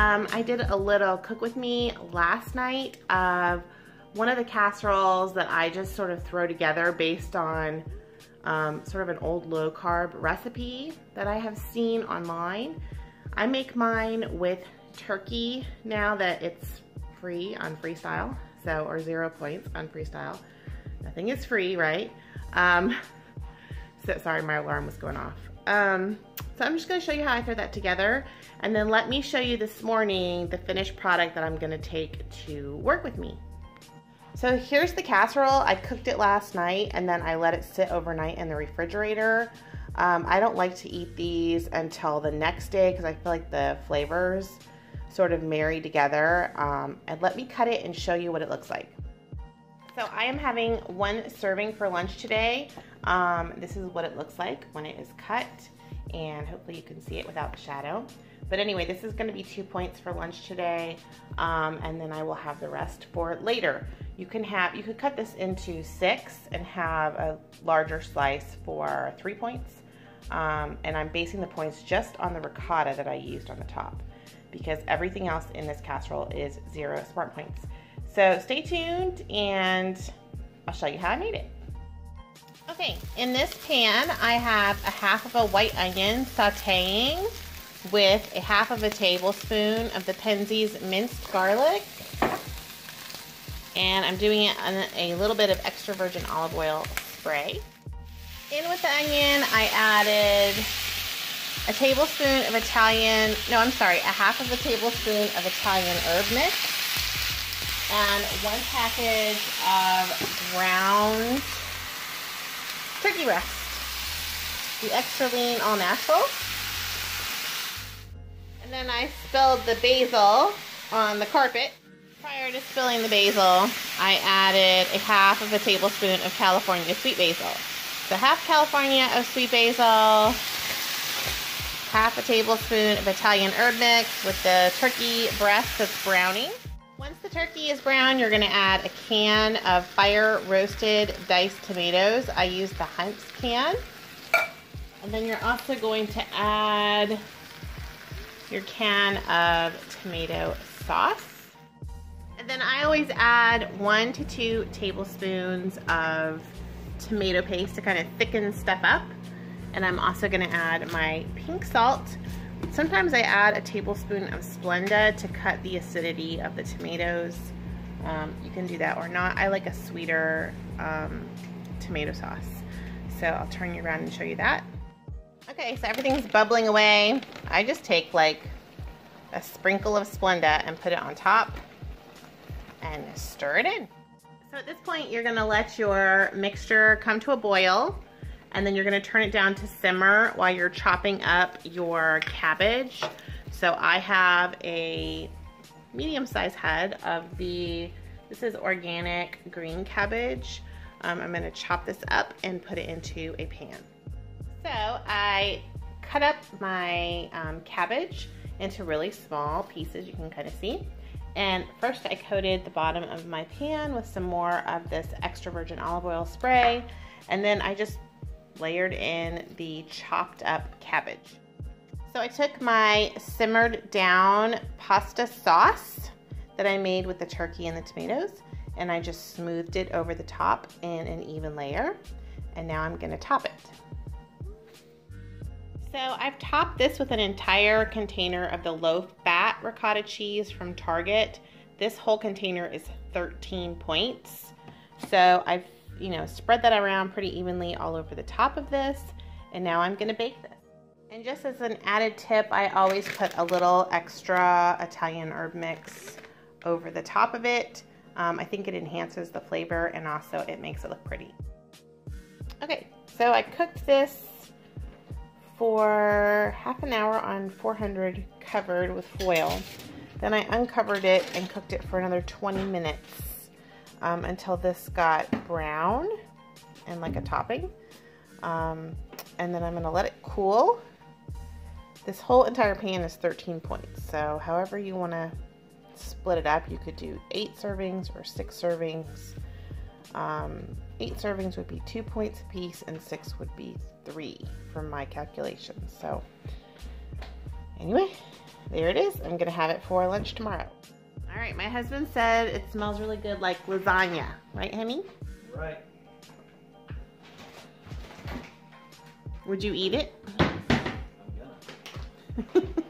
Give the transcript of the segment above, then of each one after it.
I did a little cook with me last night of one of the casseroles that I just sort of throw together based on sort of an old low carb recipe that I have seen online. I make mine with turkey now that it's free on Freestyle, so, or 0 points on Freestyle. Nothing is free, right? So sorry, my alarm was going off. So I'm just gonna show you how I throw that together, and then let me show you this morning the finished product that I'm gonna take to work with me. So here's the casserole. I cooked it last night and then I let it sit overnight in the refrigerator. I don't like to eat these until the next day because I feel like the flavors sort of marry together. And let me cut it and show you what it looks like. So I am having 1 serving for lunch today. This is what it looks like when it is cut, and hopefully you can see it without the shadow. But anyway, this is gonna be 2 points for lunch today, and then I will have the rest for later. You could cut this into 6 and have a larger slice for 3 points. And I'm basing the points just on the ricotta that I used on the top, because everything else in this casserole is 0 smart points. So stay tuned and I'll show you how I made it. Okay, in this pan I have a half of a white onion sauteing with a half of a tablespoon of the Penzeys minced garlic. And I'm doing it on a little bit of extra virgin olive oil spray. In with the onion, I added a tablespoon of a half of a tablespoon of Italian herb mix and 1 package of ground turkey breast, the extra lean all natural. And then I spilled the basil on the carpet. Prior to spilling the basil, I added a half of a tablespoon of California sweet basil. So half California of sweet basil, half a tablespoon of Italian herb mix with the turkey breast that's browning. Once the turkey is brown, you're gonna add a can of fire roasted diced tomatoes. I use the Hunt's can. And then you're also going to add your can of tomato sauce. And then I always add 1 to 2 tablespoons of tomato paste to kind of thicken stuff up. And I'm also gonna add my pink salt. Sometimes I add a tablespoon of Splenda to cut the acidity of the tomatoes. You can do that or not. I like a sweeter tomato sauce. So I'll turn you around and show you that. Okay, so everything's bubbling away. I just take like a sprinkle of Splenda and put it on top and stir it in. So at this point, you're gonna let your mixture come to a boil, and then you're gonna turn it down to simmer while you're chopping up your cabbage. So I have a medium-sized head of this is organic green cabbage. I'm gonna chop this up and put it into a pan. So I cut up my cabbage into really small pieces, you can kind of see. And first I coated the bottom of my pan with some more of this extra virgin olive oil spray, and then I just layered in the chopped up cabbage. So I took my simmered down pasta sauce that I made with the turkey and the tomatoes, and I just smoothed it over the top in an even layer. And now I'm gonna top it. So I've topped this with an entire container of the low-fat ricotta cheese from Target. This whole container is 13 points. So I've, spread that around pretty evenly all over the top of this, and now I'm gonna bake this. And just as an added tip, I always put a little extra Italian herb mix over the top of it. I think it enhances the flavor and also it makes it look pretty. Okay, so I cooked this for half an hour on 400 covered with foil. Then I uncovered it and cooked it for another 20 minutes until this got brown and like a topping. And then I'm gonna let it cool. This whole entire pan is 13 points, so however you wanna split it up, you could do 8 servings or 6 servings. 8 servings would be 2 points a piece, and 6 would be 3 from my calculations. So anyway, there it is. I'm gonna have it for lunch tomorrow. All right, my husband said it smells really good like lasagna. Right, honey? Right. Would you eat it? I'm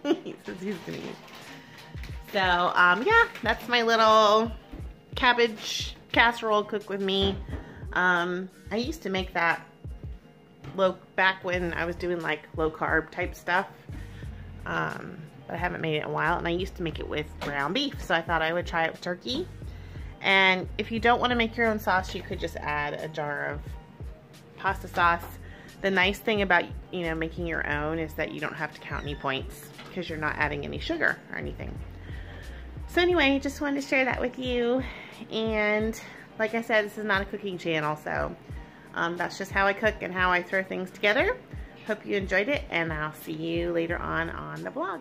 gonna. He says he's gonna eat. So, yeah, that's my little cabbage casserole cook with me. I used to make that back when I was doing like low carb type stuff. But I haven't made it in a while, and I used to make it with ground beef, so I thought I would try it with turkey. And if you don't want to make your own sauce, you could just add a jar of pasta sauce. The nice thing about, you know, making your own is that you don't have to count any points because you're not adding any sugar or anything. So anyway, just wanted to share that with you. And like I said, this is not a cooking channel, so that's just how I cook and how I throw things together. Hope you enjoyed it, and I'll see you later on the vlog.